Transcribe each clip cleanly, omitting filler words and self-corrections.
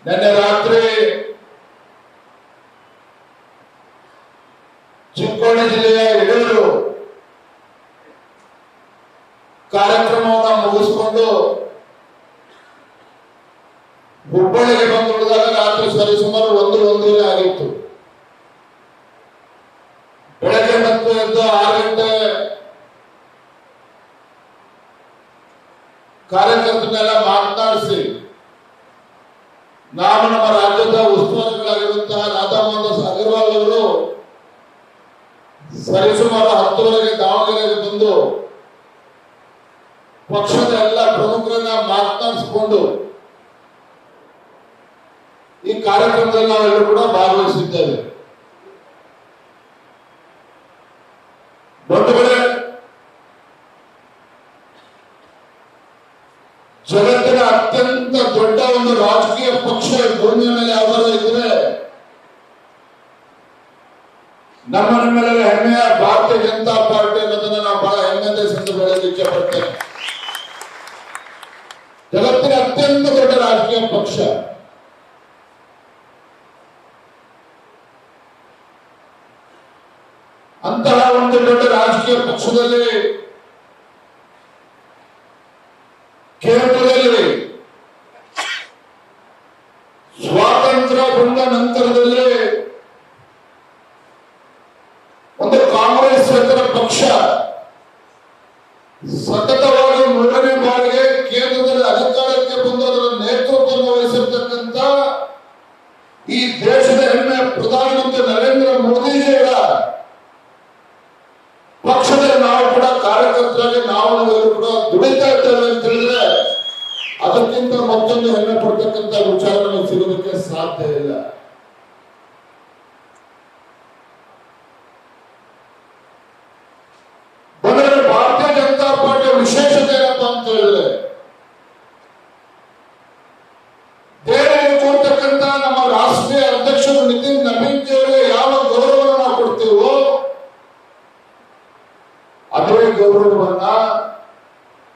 ನಿನ್ನೆ ರಾತ್ರಿ ಚಿಕ್ಕೋಡಿ ಜಿಲ್ಲೆಯ ಯಡೂರು ಕಾರ್ಯಕ್ರಮವನ್ನು ಮುಗಿಸಿಕೊಂಡು ಹುಬ್ಬಳ್ಳಿಗೆ ಬಂದು ಉಳಿದಾಗ ರಾತ್ರಿ ಸರಿಸುಮಾರು 1-1:30 ಆಗಿತ್ತು. ಬೆಳಗ್ಗೆ ಮತ್ತು ಎದ್ದು 6 ಗಂಟೆ ಕಾರ್ಯಕರ್ತರನ್ನೆಲ್ಲ ಮಾತನಾಡಿಸಿ ನಾವು ನಮ್ಮ ರಾಜ್ಯದ ಉಸ್ತುವಾರಿಗಳಾಗಿರುವಂತಹ ರಾಧಾಮೋಹನ್ ಅಗರ್ವಾಲ್ ಅವರು ಸರಿಸುಮಾರು 10:30ಗೆ ದಾವಣಗೆರೆಗೆ ಬಂದು ಪಕ್ಷದ ಎಲ್ಲ ಪ್ರಮುಖರನ್ನ ಮಾತನಾಡಿಸಿಕೊಂಡು ಈ ಕಾರ್ಯಕ್ರಮದಲ್ಲಿ ನಾವೆಲ್ಲರೂ ಕೂಡ ಭಾಗವಹಿಸಿದ್ದೇವೆ. ಬಂಧುಗಳೇ, ಜಗತ್ತಿನ ಅತ್ಯಂತ ದೊಡ್ಡ ಒಂದು ರಾಜಕೀಯ ಪಕ್ಷ ಭೂಮಿಯ ಮೇಲೆ ಯಾವ್ದಾದ್ರು ಇದ್ರೆ ನಮ್ಮ ಮೇಲೆ ಹೆಮ್ಮೆಯ ಭಾರತೀಯ ಜನತಾ ಪಾರ್ಟಿ ಅನ್ನೋದನ್ನ ನಾವು ಬಹಳ ಹೆಮ್ಮೆಯಿಂದ ಹೇಳಲಿಕ್ಕೆ ಇಚ್ಛೆ ಪಡ್ತೇನೆ. ಜಗತ್ತಿನ ಅತ್ಯಂತ ದೊಡ್ಡ ರಾಜಕೀಯ ಪಕ್ಷ. ಅಂತಹ ಒಂದು ದೊಡ್ಡ ರಾಜಕೀಯ ಪಕ್ಷದಲ್ಲಿ ಕೇಂದ್ರದಲ್ಲಿ ಸ್ವಾತಂತ್ರ್ಯ ಬಂದ ನಂತರದಲ್ಲಿ ಒಂದು ಕಾಂಗ್ರೆಸ್ ಪಕ್ಷ ಸತತವಾಗಿ 3ನೇ ಬಾರಿಗೆ ಕೇಂದ್ರದಲ್ಲಿ ಅಧಿಕಾರಕ್ಕೆ ಬಂದು ಅದರ ನೇತೃತ್ವವನ್ನು ವಹಿಸಿರ್ತಕ್ಕಂಥ ಈ ದೇಶದ ಹೆಮ್ಮೆಯ ಪ್ರಧಾನಮಂತ್ರಿ ನರೇಂದ್ರ ಮೋದಿಜಿಯವರ ಪಕ್ಷದಲ್ಲಿ ನಾವು ಕೂಡ ಕಾರ್ಯಕರ್ತರಾಗಿ ನಾವು ಕೂಡ ದುಡಿತಾ ಇದ್ದೇವೆ ಅಂತ ಹೇಳಿದ್ರೆ ಅದಕ್ಕಿಂತ ಮತ್ತೊಂದು ಹೆಮ್ಮೆ ಪಡ್ತಕ್ಕಂಥ ವಿಚಾರ ನಮಗೆ ಸಿಗೋದಕ್ಕೆ ಸಾಧ್ಯ ಇಲ್ಲ. ಭಾರತೀಯ ಜನತಾ ಪಾರ್ಟಿಯ ವಿಶೇಷತೆ ಏನಪ್ಪ ಅಂತ ಹೇಳಿದ್ರೆ ದೆಹಲಿಯಲ್ಲಿ ಕೂರ್ತಕ್ಕಂಥ ನಮ್ಮ ರಾಷ್ಟ್ರೀಯ ಅಧ್ಯಕ್ಷರು ನಿತಿನ್ ನವೀನ್ ಅವರಿಗೆ ಯಾವ ಗೌರವವನ್ನು ನಾವು ಕೊಡ್ತೀವೋ ಅದೇ ಗೌರವವನ್ನ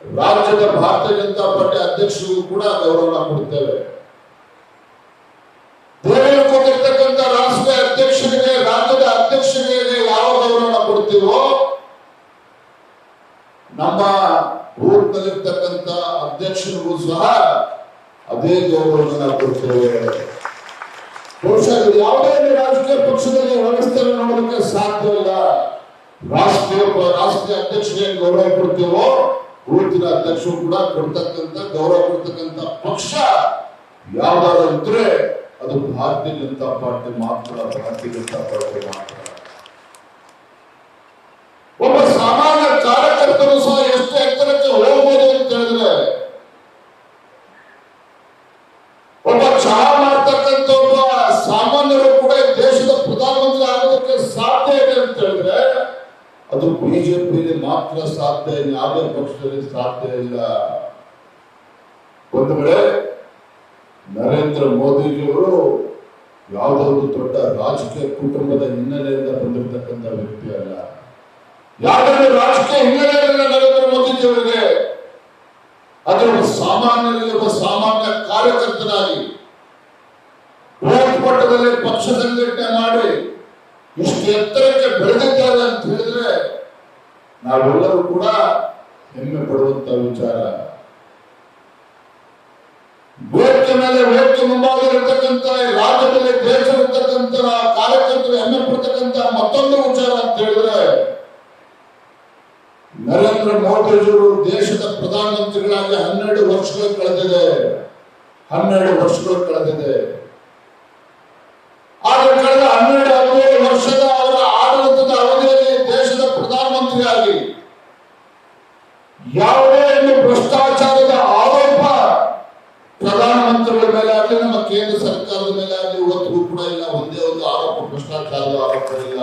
ರಾಜ್ಯದ ಭಾರತೀಯ ಜನತಾ ಪಾರ್ಟಿ ಅಧ್ಯಕ್ಷರಿಗೂ ಕೂಡ ಗೌರವ ಕೊಡ್ತೇವೆ. ದೆಹಲಿಯಲ್ಲಿ ಕೂತಿರ್ತಕ್ಕಂಥ ರಾಷ್ಟ್ರೀಯ ಅಧ್ಯಕ್ಷರಿಗೆ ರಾಜ್ಯದ ಅಧ್ಯಕ್ಷರಿಗೆ ಯಾವ ಗೌರವ ಕೊಡ್ತೀವೋ ನಮ್ಮ ಬೂತ್ನಲ್ಲಿರ್ತಕ್ಕಂಥ ಅಧ್ಯಕ್ಷರಿಗೂ ಸಹ ಅದೇ ಗೌರವವನ್ನು ಕೊಡ್ತೇವೆ. ಬಹುಶಃ ಯಾವುದೇ ರಾಜಕೀಯ ಪಕ್ಷದಲ್ಲಿ ವ್ಯವಸ್ಥೆಯನ್ನು ನೋಡೋದಕ್ಕೆ ಸಾಧ್ಯ ಇಲ್ಲ. ರಾಷ್ಟ್ರೀಯ ಅಧ್ಯಕ್ಷರಿಗೆ ಗೌರವ ಕೊಡ್ತೀವೋ ಬೂತಿನ ಅಧ್ಯಕ್ಷರು ಕೂಡ ಕೊಡ್ತಕ್ಕಂಥ ಗೌರವ ಕೊಡ್ತಕ್ಕಂಥ ಪಕ್ಷ ಯಾವ್ದಾದ್ರು ಇದ್ರೆ ಅದು ಭಾರತೀಯ ಜನತಾ ಪಾರ್ಟಿ ಮಾತ್ರ. ಭಾರತೀಯ ಜನತಾ ಪಾರ್ಟಿ ಮಾತ್ರ. ಒಬ್ಬ ಸಾಮಾನ್ಯ ಕಾರ್ಯಕರ್ತರು ಸಹ ಎಷ್ಟು ಎತ್ತರಕ್ಕೆ ಹೋಗ್ಬೋದು ಅಂತ ಹೇಳಿದ್ರೆ ಒಬ್ಬ ಚಹಾ ಮಾಡ್ತಕ್ಕಂಥ ಒಬ್ಬ ಸಾಮಾನ್ಯರು ಕೂಡ ದೇಶದ ಪ್ರಧಾನಮಂತ್ರಿ ಆಗೋದಕ್ಕೆ ಸಾಧ್ಯ ಇದೆ ಅಂತ ಹೇಳಿದ್ರೆ ಅದು ಬಿಜೆಪಿಯಲ್ಲಿ ಮಾತ್ರ ಸಾಧ್ಯ, ಯಾವುದೇ ಪಕ್ಷದಲ್ಲಿ ಸಾಧ್ಯ ಇಲ್ಲ. ಒಂದು ವೇಳೆ ನರೇಂದ್ರ ಮೋದಿಜಿಯವರು ಯಾವುದೋ ಒಂದು ದೊಡ್ಡ ರಾಜಕೀಯ ಕುಟುಂಬದ ಹಿನ್ನೆಲೆಯಿಂದ ಬಂದಿರತಕ್ಕಂಥ ವ್ಯಕ್ತಿ ಅಲ್ಲ. ಯಾವುದೇ ರಾಜಕೀಯ ಹಿನ್ನೆಲೆಯಿಂದ ನರೇಂದ್ರ ಮೋದಿಜಿಯವರಿಗೆ ಅದರ ಸಾಮಾನ್ಯರಿಗೆ ಒಬ್ಬ ಸಾಮಾನ್ಯ ಕಾರ್ಯಕರ್ತನಾಗಿ ಬೂತ್ ಮಟ್ಟದಲ್ಲಿ ಪಕ್ಷ ಸಂಘಟನೆ ಮಾಡಿ ಇಷ್ಟು ಎತ್ತರಕ್ಕೆ ಬೆಳೆದಿದ್ದಾರೆ ಅಂತ ಹೇಳಿದ್ರೆ ನಾವೆಲ್ಲರೂ ಕೂಡ ಹೆಮ್ಮೆ ಪಡುವಂತ ವಿಚಾರ. ವೇದಿಕೆ ಮೇಲೆ ವೇದಿಕೆ ಮುಂಭಾಗದಲ್ಲಿರ್ತಕ್ಕಂಥ ರಾಜ್ಯದಲ್ಲಿ ದೇಶದಲ್ಲಿರ್ತಕ್ಕಂಥ ಕಾರ್ಯಕರ್ತರು ಹೆಮ್ಮೆ ಪಡ್ತಕ್ಕಂಥ ಮತ್ತೊಂದು ವಿಚಾರ ಅಂತ ಹೇಳಿದ್ರೆ ನರೇಂದ್ರ ಮೋದಿಜಿಯವರು ದೇಶದ ಪ್ರಧಾನಮಂತ್ರಿಗಳಾಗಿ 12 ವರ್ಷಗಳು ಕಳೆದಿದೆ. 12 ವರ್ಷಗಳು ಕಳೆದಿದೆ. ಆದರೆ ಕಳೆದ 12-13 ವರ್ಷದ ಅವರ ಆಡಳಿತದ ಅವಧಿಯಲ್ಲಿ ದೇಶದ ಪ್ರಧಾನಮಂತ್ರಿಯಾಗಿ ಯಾವುದೇ ಒಂದು ಭ್ರಷ್ಟಾಚಾರದ ಆರೋಪ ಪ್ರಧಾನಮಂತ್ರಿಗಳ ಮೇಲೆ ಆಗಲಿ ನಮ್ಮ ಕೇಂದ್ರ ಸರ್ಕಾರದ ಮೇಲೆ ಆಗಲಿ ಇವತ್ತಿಗೂ ಕೂಡ ಇಲ್ಲ. ಒಂದೇ ಒಂದು ಆರೋಪ, ಭ್ರಷ್ಟಾಚಾರದ ಆರೋಪ ಇಲ್ಲ.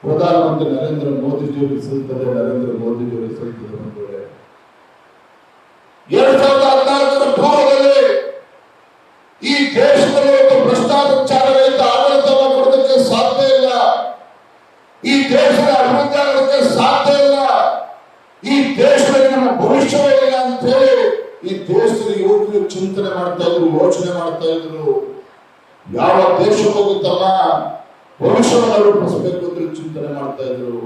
ಪ್ರಧಾನಮಂತ್ರಿ ನರೇಂದ್ರ ಮೋದಿಜಿಯವರಿಗೆ ಸಲ್ತದೆ, ನರೇಂದ್ರ ಮೋದಿಜಿಯವರಿಗೆ ಸಲ್ತದೆ. 2014 ಪೂರ್ವದಲ್ಲಿ ಈ ದೇಶದಲ್ಲಿ ಒಂದು ಭ್ರಷ್ಟಾಚಾರರಹಿತ ಆಡಳಿತವನ್ನು ಕೊಡೋದಕ್ಕೆ ಸಾಧ್ಯ ಇಲ್ಲ. ಈ ದೇಶದ ಅಭಿವೃದ್ಧಿ ಆಗೋದಕ್ಕೆ ಸಾಧ್ಯ ಇಲ್ಲ. ಈ ದೇಶದಲ್ಲಿ ನಮ್ಮ ಭವಿಷ್ಯವೇ ಇಲ್ಲ ಅಂತ ಹೇಳಿ ಈ ದೇಶದ ಯುವಕರು ಚಿಂತನೆ ಮಾಡ್ತಾ ಇದ್ರು, ಯೋಚನೆ ಮಾಡ್ತಾ ಇದ್ರು. ಯಾವ ದೇಶಕ್ಕೆ ಹೋಗಿ ತಮ್ಮ ಭವಿಷ್ಯವನ್ನು ರೂಪಿಸಬೇಕು ಅಂತ ಚಿಂತನೆ ಮಾಡ್ತಾ ಇದ್ರು.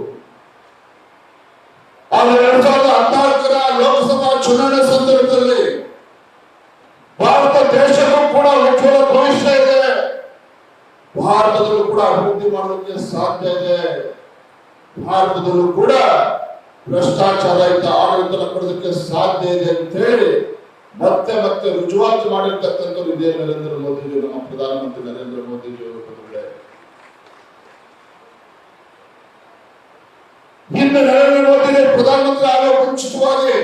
ಆದ್ರೆ 2014ರ ಲೋಕಸಭಾ ಚುನಾವಣೆ ಸಂದರ್ಭದಲ್ಲಿ ಭಾರತ ದೇಶಕ್ಕೂ ಕೂಡ ಉಜ್ವಲ ಭವಿಷ್ಯ ಇದೆ, ಭಾರತದಲ್ಲೂ ಕೂಡ ಅಭಿವೃದ್ಧಿ ಮಾಡೋದಕ್ಕೆ ಸಾಧ್ಯ ಇದೆ, ಭಾರತದಲ್ಲೂ ಕೂಡ ಭ್ರಷ್ಟಾಚಾರ ಇದ್ದ ಆಡಳಿತ ಕೊಡೋದಕ್ಕೆ ಸಾಧ್ಯ ಇದೆ ಅಂತ ಹೇಳಿ ಮತ್ತೆ ಮತ್ತೆ ರುಜುವಾತು ಮಾಡಿರ್ತಕ್ಕಂಥವ್ರು ಇದೇ ನರೇಂದ್ರ ಮೋದಿಜಿ, ನಮ್ಮ ಪ್ರಧಾನಮಂತ್ರಿ ನರೇಂದ್ರ ಮೋದಿಜಿ ಅವರು. ಇನ್ನು ನರೇಂದ್ರ ಮೋದಿ ಪ್ರಧಾನಮಂತ್ರಿ ಆಗೋ ಮುಂಚಿತವಾಗಿ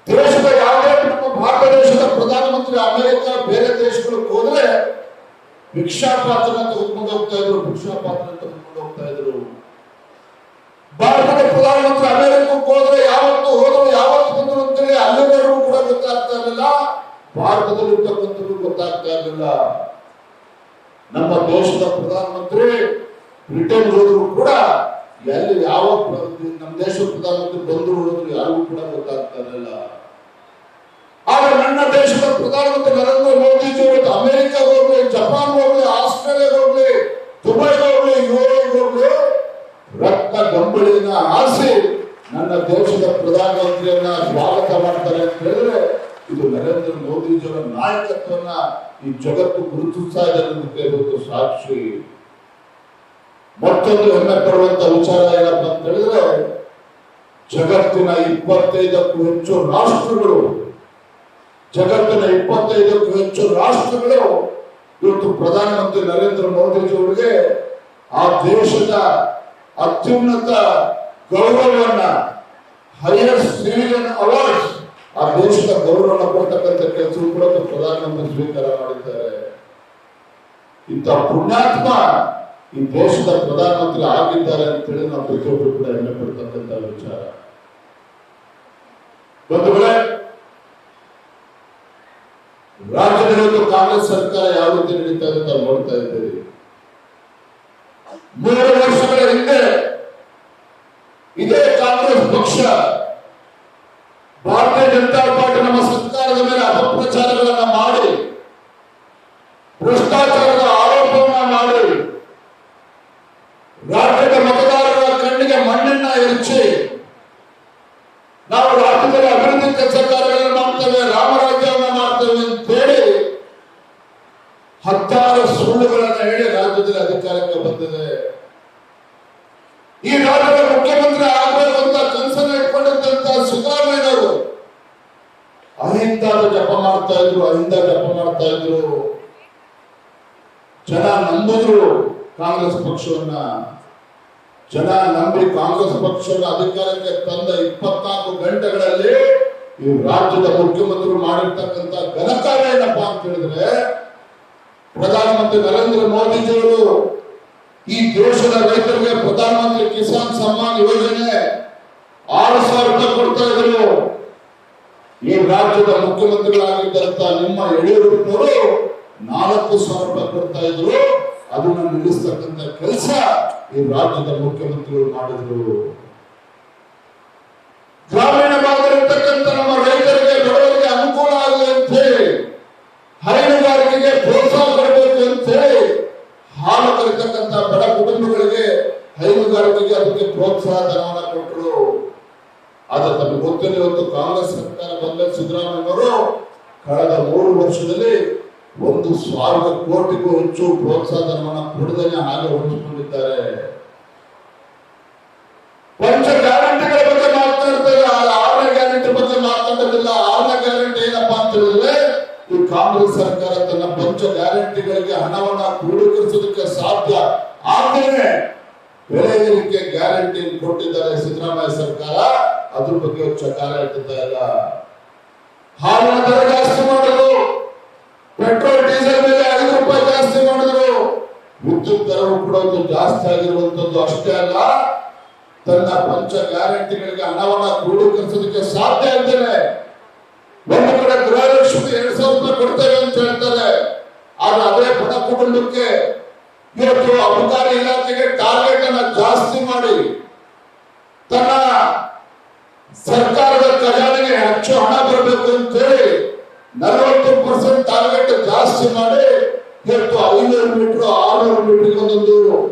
ದೇಶದ ಯಾವುದೇ ನಮ್ಮ ಭಾರತ ದೇಶದ ಪ್ರಧಾನಮಂತ್ರಿ ಅಮೆರಿಕ ಬೇರೆ ದೇಶಗಳಿಗೆ ಹೋದ್ರೆ ಭಿಕ್ಷಾ ಪಾತ್ರ ತೆಗೆದುಕೊಂಡು ಹೋಗ್ತಾ ಇದ್ರು, ಭಾರತದ ಪ್ರಧಾನಮಂತ್ರಿ ಅಮೆರಿಕಕ್ಕೆ ಹೋದ್ರೆ ಯಾವತ್ತು ಹೋದ್ರು, ಯಾವತ್ತು ಬಂದ್ರು ಅಂತೇಳಿ ಅಲ್ಲಿವರೆಗೂ ಕೂಡ ಗೊತ್ತಾಗ್ತಾ ಇರಲಿಲ್ಲ, ಭಾರತದಲ್ಲಿ ಇರ್ತಕ್ಕಂಥದ್ದು ಗೊತ್ತಾಗ್ತಾ ಇರಲಿಲ್ಲ. ನಮ್ಮ ದೇಶದ ಪ್ರಧಾನಮಂತ್ರಿ ಬ್ರಿಟನ್ ಹೋದ್ರು ಕೂಡ ಎಲ್ಲಿ ಯಾವ ನಮ್ಮ ದೇಶದ ಪ್ರಧಾನಮಂತ್ರಿ ಬಂದ್ರು ಹೋದ್ರು ಯಾರಿಗೂ ಕೂಡ ಗೊತ್ತಾಗ್ತಾ ಇರಲಿಲ್ಲ. ಆದ್ರೆ ನನ್ನ ದೇಶದ ಪ್ರಧಾನಮಂತ್ರಿ ನರೇಂದ್ರ ಮೋದಿಜಿ ಅವರು ಅಮೆರಿಕ ಹೋಗ್ಲಿ, ಜಪಾನ್ ಹೋಗ್ಲಿ, ಆಸ್ಟ್ರೇಲಿಯಾ ಹೋಗ್ಲಿ, ದುಬೈ ಹೋಗ್ಲಿ, ಯುಎಇ ಹೋಗ್ಲಿ, ರಕ್ತ ಗಂಬಳಿನ ಆಸಿ ನನ್ನ ದೇಶದ ಪ್ರಧಾನಮಂತ್ರಿಯನ್ನ ಸ್ವಾಗತ ಮಾಡ್ತಾರೆ ಅಂತ ಹೇಳಿದ್ರೆ ಇದು ನರೇಂದ್ರ ಮೋದಿಜಿಯವರ ನಾಯಕತ್ವನ ಈ ಜಗತ್ತು ಗುರುತಿಸ್ತಾ ಇದೆ ಸಾಕ್ಷಿ. ಮತ್ತೊಂದು ಹೆಮ್ಮೆ ಪಡುವಂತ ವಿಚಾರ ಏನಪ್ಪಾ ಅಂತ ಹೇಳಿದ್ರೆ ಜಗತ್ತಿನ 25ಕ್ಕೂ ಹೆಚ್ಚು ರಾಷ್ಟ್ರಗಳು ಇವತ್ತು ಪ್ರಧಾನಮಂತ್ರಿ ನರೇಂದ್ರ ಮೋದಿಜಿ ಅವರಿಗೆ ಆ ದೇಶದ ಅತ್ಯುನ್ನತ ಗೌರವವನ್ನ, ಹೈಯೆಸ್ಟ್ ಸಿವಿಲಿಯನ್ ಅವಾರ್ಡ್ಸ್, ಆ ದೇಶದ ಗೌರವವನ್ನು ಕೊಡ್ತಕ್ಕಂಥ ಕೆಲಸವೂ ಕೂಡ ಪ್ರಧಾನಮಂತ್ರಿ ಸ್ವೀಕಾರ ಮಾಡಿದ್ದಾರೆ. ಇಂಥ ಪುಣ್ಯಾತ್ಮ ಈ ದೇಶದ ಪ್ರಧಾನಮಂತ್ರಿ ಆಗಿದ್ದಾರೆ ಅಂತೇಳಿ ನಾವು ಪ್ರತಿಯೊಬ್ಬರು ಕೂಡ ಹೆಮ್ಮೆ ಪಡ್ತಕ್ಕಂಥ ವಿಚಾರ. ಬಂಧುಗಳೇ, ರಾಜ್ಯದಲ್ಲಿ ಕಾಂಗ್ರೆಸ್ ಸರ್ಕಾರ ಯಾವ ರೀತಿ ನಡೀತಾ ಇದೆ ನಾವು ನೋಡ್ತಾ ಇದ್ದೇವೆ. 3 ವರ್ಷಗಳ ಹಿಂದೆ ಇದೇ ಕಾಂಗ್ರೆಸ್ ಪಕ್ಷ ಭಾರತೀಯ ಜನತಾ ಪಾರ್ಟಿ ನಮ್ಮ ಸರ್ಕಾರದ ಮೇಲೆ ಅಪಪ್ರಚಾರಗಳನ್ನ ಮಾಡಿ, ಭ್ರಷ್ಟಾಚಾರದ ಆರೋಪವನ್ನ ಮಾಡಿ, ರಾಜ್ಯದ ಮತದಾರರ ಕಣ್ಣಿಗೆ ಮಣ್ಣನ್ನ ಎರಚಿ ನಾವು ರಾಜ್ಯದಲ್ಲಿ ಅಭಿವೃದ್ಧಿ ಕೆಲಸ ಕಾರ್ಯಗಳನ್ನು ಮಾಡ್ತೇವೆ, ರಾಮರಾಜ್ಯವನ್ನ ಮಾಡ್ತೇವೆ ಅಂತ ಹೇಳಿ 10 ಸುಳ್ಳುಗಳನ್ನ ಹೇಳಿ ರಾಜ್ಯದಲ್ಲಿ ಅಧಿಕಾರಕ್ಕೆ ಬಂದಿದೆ. ಈ ರಾಜ್ಯದ ಮುಖ್ಯಮಂತ್ರಿ ಆಗಬೇಕು ಅಂತ ಕನಸನ್ನು ಇಟ್ಕೊಂಡಿದ್ದಂತ ಸಿದ್ದರಾಮಯ್ಯನವರು ಅಹಿಂದ ಜಪ ಮಾಡ್ತಾ ಇದ್ರು. ಜನ ನಂಬಿದ್ರು ಕಾಂಗ್ರೆಸ್ ಪಕ್ಷವನ್ನ. ಜನ ನಂಬಿ ಕಾಂಗ್ರೆಸ್ ಪಕ್ಷವನ್ನು ಅಧಿಕಾರಕ್ಕೆ ತಂದ 24 ಗಂಟೆಗಳಲ್ಲಿ ಈ ರಾಜ್ಯದ ಮುಖ್ಯಮಂತ್ರಿ ಮಾಡಿರ್ತಕ್ಕಂಥ ಘನಕಾರ್ಯ ಏನಪ್ಪಾ ಅಂತ ಹೇಳಿದ್ರೆ ಪ್ರಧಾನಮಂತ್ರಿ ನರೇಂದ್ರ ಮೋದಿಜಿಯವರು ಈ ದೇಶದ ರೈತರಿಗೆ ಪ್ರಧಾನಮಂತ್ರಿ ಕಿಸಾನ್ ಸಮ್ಮಾನ್ ಯೋಜನೆ 6,000 ರೂಪಾಯಿ ಕೊಡ್ತಾ ಇದ್ರು. ಈ ರಾಜ್ಯದ ಮುಖ್ಯಮಂತ್ರಿಗಳಾಗಿದ್ದಂತ ನಿಮ್ಮ ಯಡಿಯೂರಪ್ಪನವರು 4,000 ರೂಪಾಯಿ ಕೊಡ್ತಾ ಇದ್ರು. ಅದನ್ನ ನಿಲ್ಲಿಸ್ತಕ್ಕಂಥ ಕೆಲಸ ಈ ರಾಜ್ಯದ ಮುಖ್ಯಮಂತ್ರಿಗಳು ಮಾಡಿದ್ರು. ಗ್ರಾಮೀಣ ಭಾಗದಲ್ಲಿರ್ತಕ್ಕಂಥ ನಮ್ಮ ರೈತರಿಗೆ, ಬಡವರಿಗೆ ಅನುಕೂಲ ಆಗಲಿ ಅಂತ ಹೇಳಿ, ಹೈನುಗಾರಿಕೆಗೆ ಪ್ರೋತ್ಸಾಹ ಕೊಡಬೇಕು ಅಂತ ಹೇಳಿ, ಹಾಲು ಕರಿತಕ್ಕಂಥ ಬಡ ಕುಟುಂಬಗಳಿಗೆ ಹೈನುಗಾರಿಕೆಗೆ ಅದಕ್ಕೆ ಪ್ರೋತ್ಸಾಹ ಧನವನ್ನು ಕೊಟ್ಟರು. ಆದ್ರೆ ತಮಗೆ ಗೊತ್ತಿಲ್ಲ, ಇವತ್ತು ಕಾಂಗ್ರೆಸ್ ಸರ್ಕಾರ ಬಂದ ಸಿದ್ದರಾಮಯ್ಯನವರು ಕಳೆದ 3 ವರ್ಷದಲ್ಲಿ 1,000 ಕೋಟಿಗೂ ಹೆಚ್ಚು ಪ್ರೋತ್ಸಾಹ ಧನವನ್ನು ಕೊಡದೇನೆ ಹಾಗೆ ಹೊಂದಿಕೊಂಡಿದ್ದಾರೆ. ಪಂಚ ಗ್ಯಾರಂಟಿಗಳ ಬಗ್ಗೆ ಮಾತನಾಡ್ತಾರೆ, 6ನೇ ಗ್ಯಾರಂಟಿ ಬಗ್ಗೆ ಮಾತನಾಡೋದಿಲ್ಲ. 6ನೇ ಗ್ಯಾರಂಟಿ ಏನಪ್ಪಾ ಅಂತ ಹೇಳಿದ್ರೆ ಈ ಕಾಂಗ್ರೆಸ್ ಸರ್ಕಾರ ತನ್ನ ಪಂಚ ಗ್ಯಾರಂಟಿಗಳಿಗೆ ಹಣವನ್ನ ಕ್ರೋಢೀಕರಿಸೋದಕ್ಕೆ ಸಾಧ್ಯ ಆಗದೇನೆ ಬೆಲೆ ಏರಿಕೆ ಗ್ಯಾರಂಟಿ ಕೊಟ್ಟಿದ್ದಾರೆ ಸಿದ್ದರಾಮಯ್ಯ ಸರ್ಕಾರ. ಅದ್ರ ಬಗ್ಗೆ ಚಕಾರ ಇಡ್ತಾ ಇಲ್ಲ. ಹಾಲಿನ ದರ ಜಾಸ್ತಿ ಮಾಡಿದ್ರು, ಪೆಟ್ರೋಲ್ ಡೀಸೆಲ್ ಮೇಲೆ 5 ರೂಪಾಯಿ ಜಾಸ್ತಿ ಮಾಡಿದ್ರು, ವಿದ್ಯುತ್ ದರವು ಕೂಡ ಜಾಸ್ತಿ ಆಗಿರುವಂತದ್ದು ಅಷ್ಟೇ ಅಲ್ಲ, ತನ್ನ ಪಂಚ ಗ್ಯಾರಂಟಿಗಳಿಗೆ ಹಣವನ್ನ ಕ್ರೋಢೀಕರಿಸೋದಕ್ಕೆ ಸಾಧ್ಯ ಇದ್ದೇನೆ. ಒಂದು ಕಡೆ ಗೃಹಲಕ್ಷ್ಮಿ 2,000 ರೂಪಾಯಿ ಕೊಡ್ತೇವೆ ಅಂತ ಹೇಳ್ತಾರೆ. ಆದ್ರೆ ಅದೇ ಬಡ ಕುಟುಂಬಕ್ಕೆ ಇವತ್ತು ಅಬಕಾರಿ ಇಲಾಖೆಗೆ ಟಾರ್ಗೆಟ್ ಅನ್ನ ಜಾಸ್ತಿ ಮಾಡಿ ತನ್ನ ಸರ್ಕಾರದ ಖಜಾನೆಗೆ ಹೆಚ್ಚು ಹಣ ಬರಬೇಕು ಮೀಟರ್ 600 ಮೀಟರ್ ಒಂದೊಂದು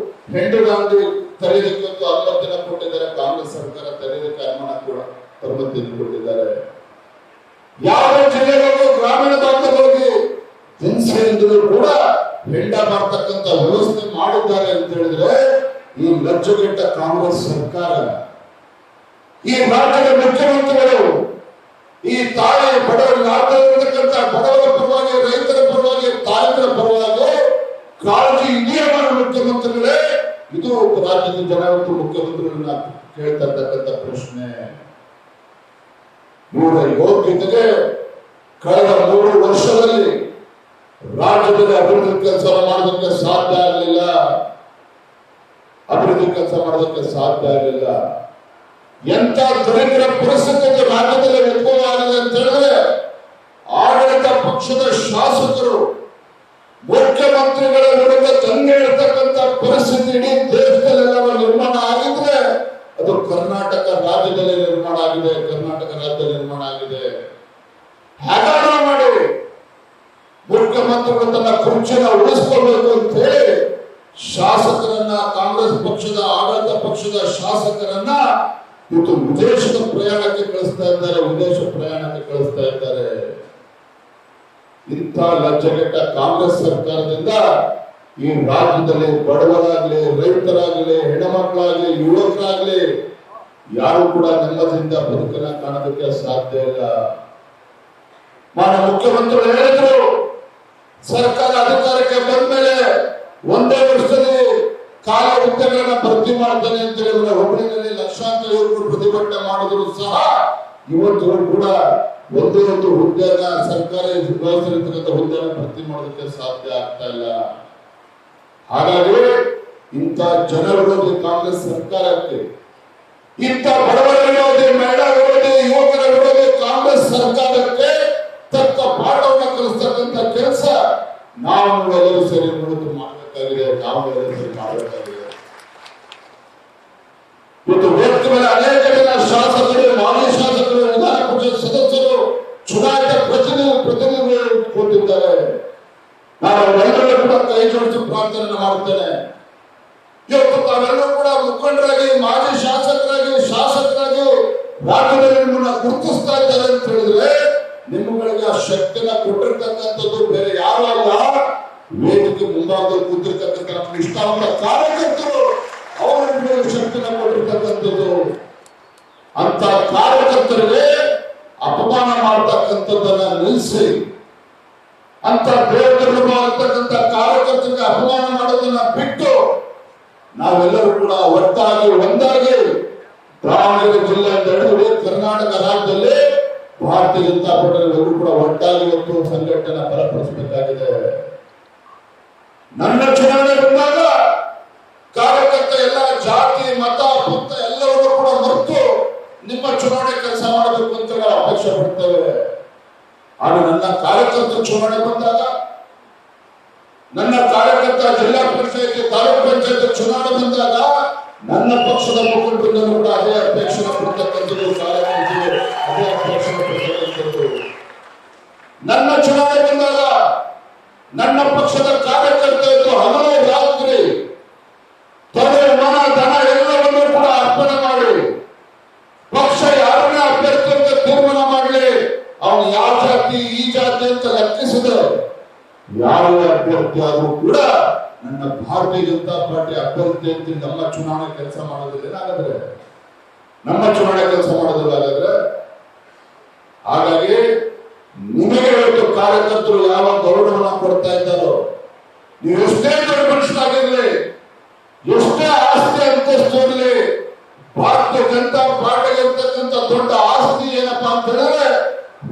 ಹೆಂಡು ಗಾಂಧಿ ತೆರೆಯೋದಕ್ಕೆ ಒಂದು ಅನುಮತಿನ ಕೊಟ್ಟಿದ್ದಾರೆ. ಕಾಂಗ್ರೆಸ್ ಸರ್ಕಾರ ತೆರೆಯೋದಕ್ಕೆ ಅನುಮಾನ ಕೂಡ ಅನುಮತಿಯನ್ನು ಕೊಟ್ಟಿದ್ದಾರೆ. ಯಾವ ಜಿಲ್ಲೆಗಳು ಗ್ರಾಮೀಣ ಭಾಗದಲ್ಲಿ ದಿನಸೆಯಿಂದಲೂ ಕೂಡ ಹೆಂಡ ಮಾಡ್ತಕ್ಕಂಥ ವ್ಯವಸ್ಥೆ ಮಾಡಿದ್ದಾರೆ ಅಂತ ಹೇಳಿದ್ರೆ ಈ ಲಜ್ಜೆಗೆಟ್ಟ ಕಾಂಗ್ರೆಸ್ ಸರ್ಕಾರ, ಈ ರಾಜ್ಯದ ಮುಖ್ಯಮಂತ್ರಿಗಳು ಈ ತಾಯಿ ಬಡವರಿರ್ತಕ್ಕಂಥ ಬಡವರ ಪರವಾಗಿ, ರೈತರ ಪರವಾಗಿ, ತಾಯಿಗಳ ಪರವಾಗಿ ಕಾಳಜಿ ಇದೆಯಾ ಮುಖ್ಯಮಂತ್ರಿಗಳೇ? ಇದು ರಾಜ್ಯದ ಜನ ಮತ್ತು ಮುಖ್ಯಮಂತ್ರಿಗಳನ್ನ ಕೇಳ್ತಾ ಇರ್ತಕ್ಕಂಥ ಪ್ರಶ್ನೆ. ಇವರ ಯೋಗ್ಯತೆಗೆ ಕಳೆದ 3 ವರ್ಷದಲ್ಲಿ ರಾಜ್ಯದಲ್ಲಿ ಅಭಿವೃದ್ಧಿ ಕೆಲಸ ಮಾಡೋದಕ್ಕೆ ಸಾಧ್ಯ ಆಗಲಿಲ್ಲ. ಅಭಿವೃದ್ಧಿ ಕೆಲಸ ಮಾಡೋದಕ್ಕೆ ಸಾಧ್ಯ ಆಗಲಿಲ್ಲ. ಎಂತ ದರಿದ್ರ ಪರಿಸ್ಥಿತಿ ರಾಜ್ಯದಲ್ಲಿ ಉದ್ಭವ ಆಗಿದೆ ಅಂತ ಹೇಳಿದ್ರೆ ಆಡಳಿತ ಪಕ್ಷದ ಶಾಸಕರು ಮುಖ್ಯಮಂತ್ರಿಗಳ ವಿರುದ್ಧ ದಂಗೆ ಇರ್ತಕ್ಕಂಥ ಪರಿಸ್ಥಿತಿ ಇಡೀ ದೇಶದಲ್ಲೆಲ್ಲ ನಿರ್ಮಾಣ ಆಗಿದ್ರೆ ಅದು ಕರ್ನಾಟಕ ರಾಜ್ಯದಲ್ಲಿ ನಿರ್ಮಾಣ ಆಗಿದೆ. ಕರ್ನಾಟಕ ರಾಜ್ಯದಲ್ಲಿ ನಿರ್ಮಾಣ ಆಗಿದೆ. ಹಗರಣ ಮಾಡಿ ಮುಖ್ಯಮಂತ್ರಿಗಳು ತನ್ನ ಕುರ್ಚಿನ ಉಳಿಸ್ಕೊಳ್ಬೇಕು ಅಂತ ಹೇಳಿ ಶಾಸಕರನ್ನ, ಕಾಂಗ್ರೆಸ್ ಪಕ್ಷದ ಆಡಳಿತ ಪಕ್ಷದ ಶಾಸಕರನ್ನ ಇವತ್ತು ವಿದೇಶದ ಪ್ರಯಾಣಕ್ಕೆ ಕಳಿಸ್ತಾ ಇದ್ದಾರೆ. ವಿದೇಶ ಪ್ರಯಾಣಕ್ಕೆ ಕಳಿಸ್ತಾ ಇದ್ದಾರೆ. ಇಂಥ ಲಜ್ಜೆಗೆಟ್ಟ ಕಾಂಗ್ರೆಸ್ ಸರ್ಕಾರದಿಂದ ಈ ರಾಜ್ಯದಲ್ಲಿ ಬಡವರಾಗ್ಲಿ, ರೈತರಾಗ್ಲಿ, ಹೆಣ್ಮಕ್ಳಾಗ್ಲಿ, ಯುವಕರಾಗ್ಲಿ ಯಾರು ಕೂಡ ನೆಮ್ಮದಿಯಿಂದ ಬದುಕನ್ನ ಕಾಣೋದಕ್ಕೆ ಸಾಧ್ಯ ಇಲ್ಲ. ಮಾನ್ಯ ಮುಖ್ಯಮಂತ್ರಿಗಳು ಹೇಳಿದ್ರು, ಸರ್ಕಾರ ಅಧಿಕಾರಕ್ಕೆ ಬಂದ ಮೇಲೆ 1 ವರ್ಷದಲ್ಲಿ ಖಾಲಿ ಹುದ್ದೆಗಳನ್ನ ಭರ್ತಿ ಮಾಡ್ತಾನೆ ಅಂತ ಹೇಳಿದ್ರೆ ಹುಬ್ಬಳ್ಳಿಯಲ್ಲಿ ಲಕ್ಷಾಂತರ ಯುವಕರು ಪ್ರತಿಭಟನೆ ಮಾಡಿದ್ರು ಸಹ ಇವತ್ತು ಕೂಡ ಒಂದೇ ಒಂದು ಹುದ್ದೆಯನ್ನ ಸರ್ಕಾರಿ ವ್ಯವಸ್ಥೆ ಹುದ್ದೆಯನ್ನು ಭರ್ತಿ ಮಾಡೋದಕ್ಕೆ ಸಾಧ್ಯ ಆಗ್ತಾ ಇಲ್ಲ. ಹಾಗಾಗಿ ಇಂಥ ಜನ ವಿರೋಧಿ ಕಾಂಗ್ರೆಸ್ ಸರ್ಕಾರಕ್ಕೆ, ಇಂಥ ಬಡವರ ವಿರೋಧಿ, ಮಹಿಳಾ ವಿರೋಧಿ, ಯುವಕರ ವಿರೋಧಿ ಕಾಂಗ್ರೆಸ್ ಸರ್ಕಾರಕ್ಕೆ ತಕ್ಕ ಪಾಠವನ್ನು ಕಲಿಸ್ತಕ್ಕಂಥ ಕೆಲಸ ನಾವು ಎಲ್ಲರೂ ಸೇರಿ ಮಾಡಬೇಕಾಗಿದೆ. ನಾವು ಎಲ್ಲರೂ ಸೇರಿ ಮಾಡಬೇಕಾಗಿದೆ. ಇವತ್ತು ವೇದಿಕೆ ಮೇಲೆ ಅನೇಕ ಜನ ಶಾಸಕರು, ಮಾಜಿ ಶಾಸಕರು, ವಿಧಾನ ಪರಿಷತ್ ಸದಸ್ಯರು, ಚುನಾಯಿತ ಪ್ರತಿನಿಧಿಗಳು ಕೂತಿದ್ದಾರೆ. ನಾನು ಅವರೆಲ್ಲರೂ ಕೂಡ ಕೈ ಜೋಡಿಸಿ ಪ್ರಾರ್ಥನೆ ಮಾಡುತ್ತೇನೆ. ಇವತ್ತು ತಾವೆಲ್ಲರೂ ಕೂಡ ಮುಖಂಡರಾಗಿ, ಮಾಜಿ ಶಾಸಕರಾಗಿ ರಾಜ್ಯದಲ್ಲಿ ನಿಮ್ಮನ್ನ ಗುರುತಿಸ್ತಾ ಇದ್ದಾರೆ ಅಂತ ಹೇಳಿದ್ರೆ ನಿಮ್ಮಗಳಿಗೆ ಆ ಶಕ್ತಿನ ಕೊಟ್ಟಿರ್ತಕ್ಕಂಥದ್ದು ಬೇರೆ ಯಾರು ಅಲ್ಲ, ವೇದಿಕೆ ಮುಂಭಾಗದಲ್ಲಿ ಕೂತಿರ್ತಕ್ಕಂಥ ನಮ್ಮ ಇಷ್ಟವಾದ ಕಾರ್ಯಕರ್ತರು ಅವರ ಶಕ್ತಿನ ಕೊಟ್ಟಿರ್ತಕ್ಕಂಥದ್ದು. ಅಂತ ಕಾರ್ಯಕರ್ತರಿಗೆ ಅಪಮಾನ ಮಾಡತಕ್ಕಂಥದ್ದನ್ನ ನಿಲ್ಲಿಸಿ, ಅಂತ ಬೇರ್ಪಡಿರ್ತಕ್ಕಂಥ ಕಾರ್ಯಕರ್ತರಿಗೆ ಅಪಮಾನ ಮಾಡೋದನ್ನ ಬಿಟ್ಟು ನಾವೆಲ್ಲರೂ ಕೂಡ ಒಟ್ಟಾಗಿ ಒಂದಾಗಿ ದಾವಣಗೆರೆ ಜಿಲ್ಲೆ ಅಂತ ಹೇಳಿದ್ರೆ ಕರ್ನಾಟಕ ರಾಜ್ಯದಲ್ಲಿ ಭಾರತೀಯ ಜನತಾ ಪಾರ್ಟಿ ಎಲ್ಲರೂ ಕೂಡ ಒಟ್ಟಾಗಿ ಇವತ್ತು ಸಂಘಟನೆ ಬಲಪಡಿಸಬೇಕಾಗಿದೆ. ನನ್ನ ಚುನಾವಣೆ ಬಂದಾಗ ಕಾರ್ಯಕರ್ತ ಎಲ್ಲ ಜಾತಿ, ಮತ, ಪಂಥ ಎಲ್ಲವನ್ನೂ ಕೂಡ ಮರೆತು ನಿಮ್ಮ ಚುನಾವಣೆ ಕೆಲಸ ಮಾಡಬೇಕು ಅಂತ ನಾವು ಅಪೇಕ್ಷೆ ಪಡ್ತೇವೆ. ಆದ್ರೆ ನನ್ನ ಕಾರ್ಯಕರ್ತ ಚುನಾವಣೆ ಬಂದಾಗ, ನನ್ನ ಕಾರ್ಯಕರ್ತ ಜಿಲ್ಲಾ ಪಂಚಾಯತಿ, ತಾಲೂಕು ಪಂಚಾಯತ್ ಚುನಾವಣೆ ಬಂದಾಗ ನನ್ನ ಪಕ್ಷದ ಮುಖಂಡರು ಕೂಡ ಅದೇ ಅಪೇಕ್ಷೆ ಪಡ್ತಕ್ಕಂಥದ್ದು, ಕಾರ್ಯಕರ್ತರು ಅದೇ ಅಪೇಕ್ಷೆ ಪಡ್ತಕ್ಕಂಥದ್ದು. ನನ್ನ ಚುನಾವಣೆ ಬಂದಾಗ ನನ್ನ ಪಕ್ಷದ ಕಾರ್ಯಕರ್ತರು ಹಗಲು ರಾತ್ರಿ ತಲೆ, ಮನ, ಧನ ಎಲ್ಲವನ್ನೂ ಕೂಡ ಅರ್ಪಣೆ ಮಾಡಿ ಪಕ್ಷ ಯಾರನ್ನ ಅಭ್ಯರ್ಥಿ ಅಂತ ತೀರ್ಮಾನ ಮಾಡಲಿ, ಅವನು ಯಾವ ಜಾತಿ ಈ ಜಾತಿ ಅಂತ ಲೆಕ್ಕಿಸಿದ ಯಾವ ಅಭ್ಯರ್ಥಿ ಆದರೂ ಕೂಡ ನನ್ನ ಭಾರತೀಯ ಜನತಾ ಪಾರ್ಟಿ ಅಭ್ಯರ್ಥಿ ಅಂತ ನಮ್ಮ ಚುನಾವಣೆ ಕೆಲಸ ಮಾಡೋದಿಲ್ಲ. ಹಾಗಾದ್ರೆ ನಮ್ಮ ಚುನಾವಣೆ ಕೆಲಸ ಮಾಡೋದಿಲ್ಲ. ಹಾಗಾಗಿ ನಿಮಗೆ ಇವತ್ತು ಕಾರ್ಯಕರ್ತರು ಯಾವ ಗೌರವವನ್ನು ಕೊಡ್ತಾ ಇದ್ದಾರೋ, ನೀವು ಎಷ್ಟೇ ದೊಡ್ಡ ಮನುಷ್ಯರಾಗಿರ್ಲಿ, ಎಷ್ಟೇ ಆಸ್ತಿ ಅಂತಸ್ತು ಇರಲಿ, ಭಾರತೀಯ ಜನತಾ ಪಾರ್ಟಿಗೆ ಇರ್ತಕ್ಕಂಥ ದೊಡ್ಡ ಆಸ್ತಿ ಏನಪ್ಪಾ ಅಂತ ಹೇಳಿದ್ರೆ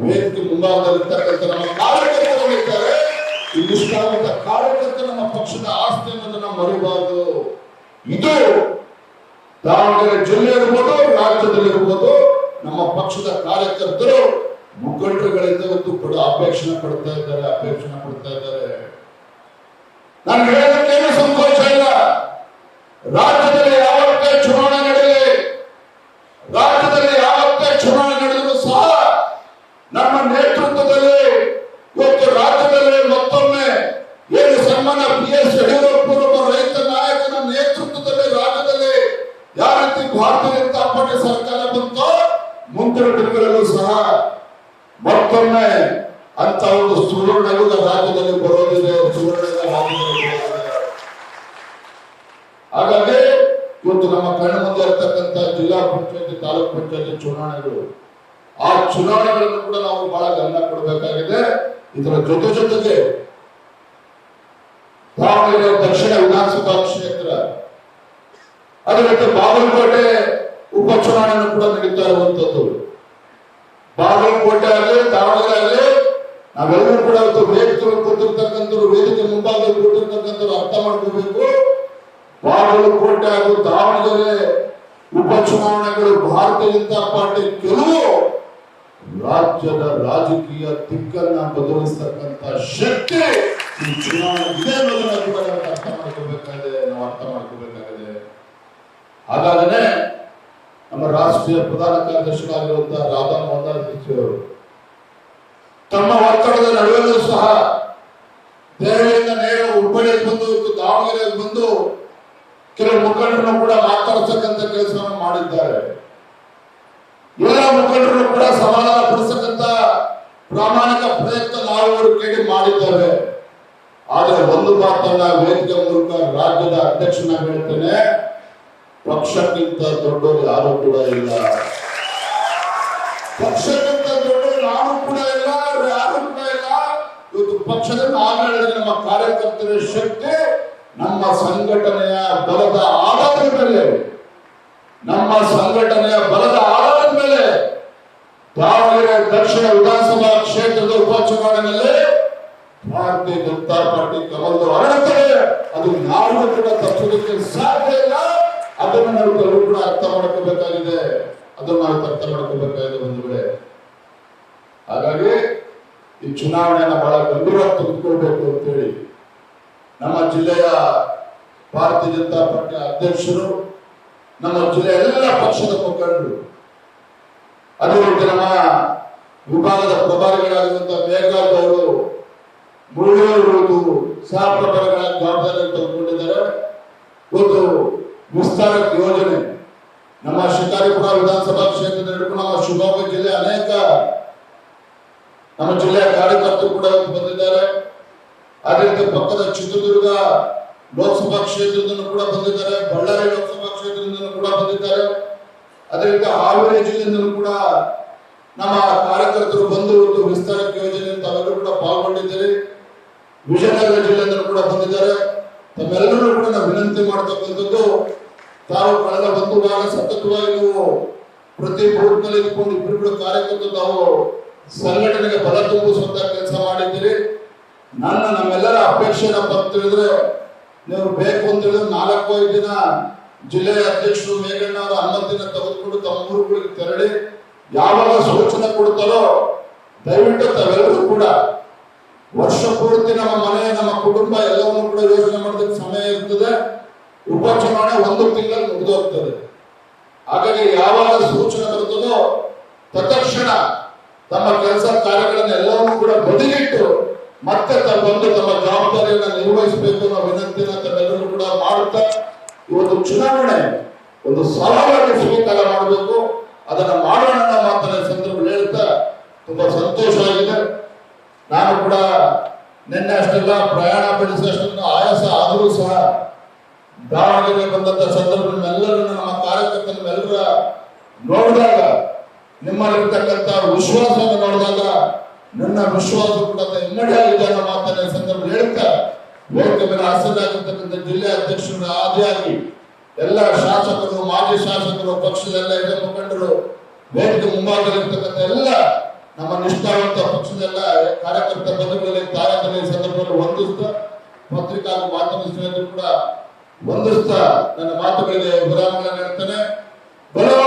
ವೇದಿಕೆ ಮುಂಭಾಗದಲ್ಲಿರ್ತಕ್ಕಂಥ ನಮ್ಮ ಕಾರ್ಯಕರ್ತರಿದ್ದಾರೆ. ಇಷ್ಟಾದಂತ ಕಾರ್ಯಕರ್ತ ನಮ್ಮ ಪಕ್ಷದ ಆಸ್ತಿ ಅನ್ನೋದನ್ನ ಮರಿಬಾರದು. ಇದು ದಾವಣಗೆರೆ ಜಿಲ್ಲೆ ಇರ್ಬೋದು, ರಾಜ್ಯದಲ್ಲಿರ್ಬೋದು, ನಮ್ಮ ಪಕ್ಷದ ಕಾರ್ಯಕರ್ತರು ಮುಖಂಡರುಗಳಿಂದ ಇವತ್ತು ಕೂಡ ಅಪೇಕ್ಷಣೆ ಪಡ್ತಾ ಇದ್ದಾರೆ. ನಾನು ಹೇಳೋದಕ್ಕೇನು ಸಂಕೋಚ ಇಲ್ಲ. ರಾಜ್ಯದಲ್ಲಿ ಯಾವತ್ತೇ ಚುನಾವಣೆ ನಡೆಯಲಿ, ರಾಜ್ಯದಲ್ಲಿ ಯಾವತ್ತೇ ಚುನಾವಣೆ ನಡೆದರೂ ಸಹ ನಮ್ಮ ನೇತೃತ್ವದಲ್ಲಿ ಇವತ್ತು ರಾಜ್ಯದಲ್ಲಿ ಮತ್ತೊಮ್ಮೆ ಏನು ಸನ್ಮಾನ PS ಮತ್ತೊಮ್ಮೆ ಅಂತ ಒಂದು ಸುವರ್ಣ ಯುಗ ರಾಜ್ಯದಲ್ಲಿ ಬರೋದಿದೆ, ಸುವರ್ಣ ಯುಗ ರಾಜ್ಯದಲ್ಲಿ ಬರೋದಿದೆ. ಹಾಗಾಗಿ ಇವತ್ತು ನಮ್ಮ ಕಣ್ಣ ಮುಂದೆ ಇರ್ತಕ್ಕಂಥ ಜಿಲ್ಲಾ ಪಂಚಾಯತಿ, ತಾಲೂಕು ಪಂಚಾಯತಿ ಚುನಾವಣೆಗಳು, ಆ ಚುನಾವಣೆಗಳನ್ನು ಕೂಡ ನಾವು ಬಹಳ ಗಮನ ಕೊಡಬೇಕಾಗಿದೆ. ಇದರ ಜೊತೆಗೆ ದಾವಣಗೆರೆ ದಕ್ಷಿಣ ವಿಧಾನಸಭಾ ಕ್ಷೇತ್ರ, ಅದೇ ರೀತಿ ಬಾಗಲಕೋಟೆ ಉಪಚುನಾವಣೆ ಕೂಡ ನಡೀತಾ ಇರುವಂತದ್ದು. ಬಾಗಲಕೋಟೆ ಆಗಲಿ ದಾವಣಗೆರೆ ಆಗಲಿ ನಾವೆಲ್ಲರೂ ಕೂಡ ಇವತ್ತು ವೇದಿಕೆ ಕೊಟ್ಟಿರ್ತಕ್ಕಂಥವ್ರು, ವೇದಿಕೆ ಮುಂಭಾಗದಲ್ಲಿ ಕೊಟ್ಟಿರ್ತಕ್ಕಂಥವ್ರು ಅರ್ಥ ಮಾಡ್ಕೋಬೇಕು. ಬಾಗಲಕೋಟೆ ಹಾಗೂ ದಾವಣಗೆರೆ ಉಪಚುನಾವಣೆಗಳು ಭಾರತೀಯ ಜನತಾ ಪಾರ್ಟಿ ಕೆಲವು ರಾಜ್ಯದ ರಾಜಕೀಯ ದಿಕ್ಕನ್ನ ಬದಲಿಸತಕ್ಕಂತ ಶಕ್ತಿ ಈ ಚುನಾವಣೆ ಇದೆ ಅನ್ನೋದನ್ನ ಕೂಡ ನಾವು ಅರ್ಥ ಮಾಡ್ಕೋಬೇಕಾಗಿದೆ. ಹಾಗಾದರೆ ನಮ್ಮ ರಾಷ್ಟ್ರೀಯ ಪ್ರಧಾನ ಕಾರ್ಯದರ್ಶಿಗಳಾಗಿರುವಂತಹ ರಾಧಾ ಮೋಹನ್ ಅವರು ತಮ್ಮ ಒತ್ತಡದ ನಡುವೆಯೂ ಸಹ ದೆಹಲಿಯಿಂದ ನೇರ ಹುಬ್ಬಳ್ಳಿಗೆ ಬಂದು ದಾವಣಗೆರೆಗೆ ಬಂದು ಕೆಲವು ಮುಖಂಡರನ್ನು ಕೂಡ ಮಾತಾಡಿಸತಕ್ಕಂಥ ಕೆಲಸವನ್ನು ಮಾಡಿದ್ದಾರೆ. ಎಲ್ಲ ಮುಖಂಡರನ್ನು ಕೂಡ ಸಮಾಧಾನ ಪಡಿಸತಕ್ಕಂಥ ಪ್ರಾಮಾಣಿಕ ಪ್ರಯತ್ನ ನಾವು ಅವರು ಕೇಳಿ ಮಾಡಿದ್ದೇವೆ. ಆದರೆ ಒಂದು ಮಾತನ್ನ ವೇದಿಕೆ ಮೂಲಕ ರಾಜ್ಯದ ಅಧ್ಯಕ್ಷನಾಗಿ ಹೇಳ್ತೇನೆ, ಪಕ್ಷಕ್ಕಿಂತ ದೊಡ್ಡವರು ಯಾರು ಕೂಡ ಇಲ್ಲ. ಪಕ್ಷಕ್ಕಿಂತ ದೊಡ್ಡವರು ಯಾರು ಕೂಡ ಇಲ್ಲ. ಇವತ್ತು ಪಕ್ಷದ ಆಡಳಿತ ನಮ್ಮ ಕಾರ್ಯಕರ್ತರ ಶಕ್ತಿ ನಮ್ಮ ಸಂಘಟನೆಯ ಬಲದ ಆಧಾರದ ಮೇಲೆ, ನಮ್ಮ ಸಂಘಟನೆಯ ಬಲದ ಆಧಾರದ ಮೇಲೆ ದಾವಣಗೆರೆ ದಕ್ಷಿಣ ವಿಧಾನಸಭಾ ಕ್ಷೇತ್ರದ ಉಪಚುನಾವಣೆಯಲ್ಲಿ ಭಾರತೀಯ ಜನತಾ ಪಾರ್ಟಿ ಕಮಲದ ಹೊರಡುತ್ತದೆ. ಅದು ಯಾರಿಗೂ ಕೂಡ ತಪ್ಪಿಸೋದಕ್ಕೆ ಸಾಧ್ಯ ಇಲ್ಲ. ಅದನ್ನು ನಾವು ಕೆಲವು ಕೂಡ ಅರ್ಥ ಮಾಡ್ಕೋಬೇಕಾಗಿದೆ. ಒಂದು ವೇಳೆ ಹಾಗಾಗಿ ಈ ಚುನಾವಣೆಯನ್ನ ಬಹಳ ಗಂಭೀರವಾಗಿ ತೆಗೆದುಕೊಳ್ಬೇಕು ಅಂತೇಳಿ ನಮ್ಮ ಜಿಲ್ಲೆಯ ಭಾರತೀಯ ಜನತಾ ಪಾರ್ಟಿ ಅಧ್ಯಕ್ಷರು, ನಮ್ಮ ಜಿಲ್ಲೆಯ ಎಲ್ಲ ಪಕ್ಷದ ಮುಖಂಡರು, ಅದೇ ರೀತಿ ನಮ್ಮ ವಿಭಾಗದ ಪ್ರಭಾರಿಗಳಾಗಿರುವಂತಹ ಮೇಘರಾಜ್ ಅವರು, ಮುಳ್ಳೂರು ಸಹ ಪ್ರಭಾರಿಗಳ ಜವಾಬ್ದಾರಿ ತೆಗೆದುಕೊಂಡಿದ್ದಾರೆ. ಇವತ್ತು ವಿಸ್ತಾರ ಯೋಜನೆ ನಮ್ಮ ಶಿಕಾರಿಪುರ ವಿಧಾನಸಭಾ ಕ್ಷೇತ್ರದಲ್ಲಿ ನಮ್ಮ ಶಿವಮೊಗ್ಗ ಜಿಲ್ಲೆ ಅನೇಕ ನಮ್ಮ ಜಿಲ್ಲೆಯ ಕಾರ್ಯಕರ್ತರು ಕೂಡ ಬಂದಿದ್ದಾರೆ. ಅದೇ ರೀತಿ ಪಕ್ಕದ ಚಿತ್ರದುರ್ಗ ಲೋಕಸಭಾ ಕ್ಷೇತ್ರದಿಂದ ಕೂಡ ಬಂದಿದ್ದಾರೆ, ಬಳ್ಳಾರಿ ಲೋಕಸಭಾ ಕ್ಷೇತ್ರದಿಂದ ಕೂಡ ಬಂದಿದ್ದಾರೆ. ಅದೇ ರೀತಿ ಹಾವೇರಿ ಜಿಲ್ಲೆಯಿಂದ ಕೂಡ ನಮ್ಮ ಕಾರ್ಯಕರ್ತರು ಬಂದು ವಿಸ್ತಾರಕ ಯೋಜನೆ ತಾವೆಲ್ಲರೂ ಕೂಡ ಪಾಲ್ಗೊಂಡಿದ್ದೀರಿ. ವಿಜಯನಗರ ಜಿಲ್ಲೆಯಿಂದ ಕೂಡ ಬಂದಿದ್ದಾರೆ. ತಮ್ಮೆಲ್ಲರೂ ಕೂಡ ನಾವು ವಿನಂತಿ ಮಾಡತಕ್ಕಂಥದ್ದು, ತಾವು ಕಳೆದ ಒಂದು ವಾರ ಸತತವಾಗಿ ನೀವು ಪ್ರತಿ ಬೂತ್ನಲ್ಲಿ ಇಟ್ಕೊಂಡು ಇಬ್ಬರು ಕೂಡ ಕಾರ್ಯಕರ್ತರು ತಾವು ಸಂಘಟನೆಗೆ ಬಲ ತುಂಬಿಸುವಂತ ಕೆಲಸ ಮಾಡಿದ್ದೀರಿ. ನಮ್ಮೆಲ್ಲರ ಅಪೇಕ್ಷೆ ಏನಪ್ಪ ಅಂತ ಹೇಳಿದ್ರೆ, ನೀವು ಬೇಕು ಅಂತ ಹೇಳಿದ್ರೆ 4-5 ದಿನ ಜಿಲ್ಲೆಯ ಅಧ್ಯಕ್ಷರು ಮೇಘಣ್ಣ ಅವರ ಅನುಮತಿನ ತೆಗೆದುಕೊಂಡು ತಮ್ಮ ಊರುಗಳಿಗೆ ತೆರಳಿ ಯಾವಾಗ ಸೂಚನೆ ಕೊಡ್ತಾರೋ ದಯವಿಟ್ಟು ತಾವೆಲ್ಲರೂ ಕೂಡ ವರ್ಷ ಪೂರ್ತಿ ನಮ್ಮ ಮನೆ, ನಮ್ಮ ಕುಟುಂಬ ಎಲ್ಲವನ್ನು ಕೂಡ ಯೋಚನೆ ಮಾಡೋದಕ್ಕೆ ಸಮಯ ಇರ್ತದೆ. ಉಪಚುನಾವಣೆ 1 ತಿಂಗಳಲ್ಲಿ ಮುಗಿದೋಗ್ತದೆ. ಹಾಗಾಗಿ ಯಾವಾಗ ಸೂಚನೆ ಬರುತ್ತದೋ ತತ್ಕ್ಷಣ ತಮ್ಮ ಕೆಲಸ ಕಾರ್ಯಗಳನ್ನು ಎಲ್ಲವನ್ನೂ ಕೂಡ ಬದಿಗಿಟ್ಟು ಮತ್ತೆ ಬಂದು ತಮ್ಮ ಜವಾಬ್ದಾರಿಯನ್ನು ನಿರ್ವಹಿಸಬೇಕು ಅನ್ನೋ ವಿನಂತಿನ ತಮ್ಮೆಲ್ಲರೂ ಕೂಡ ಮಾಡುತ್ತಾ, ಇವತ್ತು ಚುನಾವಣೆ ಒಂದು ಸವಾಲಾಗಿ ಸ್ವೀಕಾರ ಮಾಡಬೇಕು, ಅದನ್ನ ಮಾಡೋಣ ಅನ್ನೋ ಮಾತನ್ನ ಸಂದರ್ಭದಲ್ಲಿ ಹೇಳ್ತಾ ತುಂಬಾ ಸಂತೋಷ ಆಗಿದೆ. ನಾನು ಕೂಡ ನಿನ್ನೆ ಅಷ್ಟೆಲ್ಲ ಪ್ರಯಾಣ ಬೆಳೆಸಷ್ಟು ಆಯಾಸ ಆದರೂ ಸಹ ದಾವಣಗೆರೆ ಬಂದಂತ ಸಂದರ್ಭದಲ್ಲೆಲ್ಲರೂ ನಮ್ಮ ಕಾರ್ಯಕರ್ತರನ್ನೆಲ್ಲರ ನೋಡಿದಾಗ, ನಿಮ್ಮಲ್ಲಿರ್ತಕ್ಕಂಥ ವಿಶ್ವಾಸವನ್ನು ನೋಡಿದಾಗ ನನ್ನ ವಿಶ್ವಾಸ ಕೂಡ ಇಮ್ಮಡಿಯಾಗಿದೆ ಅನ್ನೋ ಮಾತನ್ನ ಸಂದರ್ಭ ಹೇಳ್ತಾ, ವೇದಿಕೆ ಮೇಲೆ ಆಸೀನರಾಗಿರ್ತಕ್ಕಂಥ ಜಿಲ್ಲೆ ಅಧ್ಯಕ್ಷರ ಆದಿಯಾಗಿ ಎಲ್ಲ ಶಾಸಕರು, ಮಾಜಿ ಶಾಸಕರು, ಪಕ್ಷದ ಎಲ್ಲ ಹಿರಿಯ ಮುಖಂಡರು, ವೇದಿಕೆ ಮುಂಭಾಗದಲ್ಲಿರ್ತಕ್ಕಂಥ ಎಲ್ಲ ನಮ್ಮ ನಿಷ್ಠಾವಂತ ಪಕ್ಷದೆಲ್ಲ ಕಾರ್ಯಕರ್ತ ಬಂಧುಗಳಲ್ಲಿ ತಾಯಕರಲ್ಲಿ ಸಂದರ್ಭದಲ್ಲಿ ವಂದಿಸ್ತಾ, ಪತ್ರಿಕಾ ಹಾಗೂ ಮಾಧ್ಯಮ ಸ್ನೇಹಿತರು ಕೂಡ ವಂದಿಸ್ತಾ ನನ್ನ ಮಾತುಗಳಿಗೆ ವಿರಾಮಗಳನ್ನು ಹೇಳ್ತೇನೆ. ಬರೋ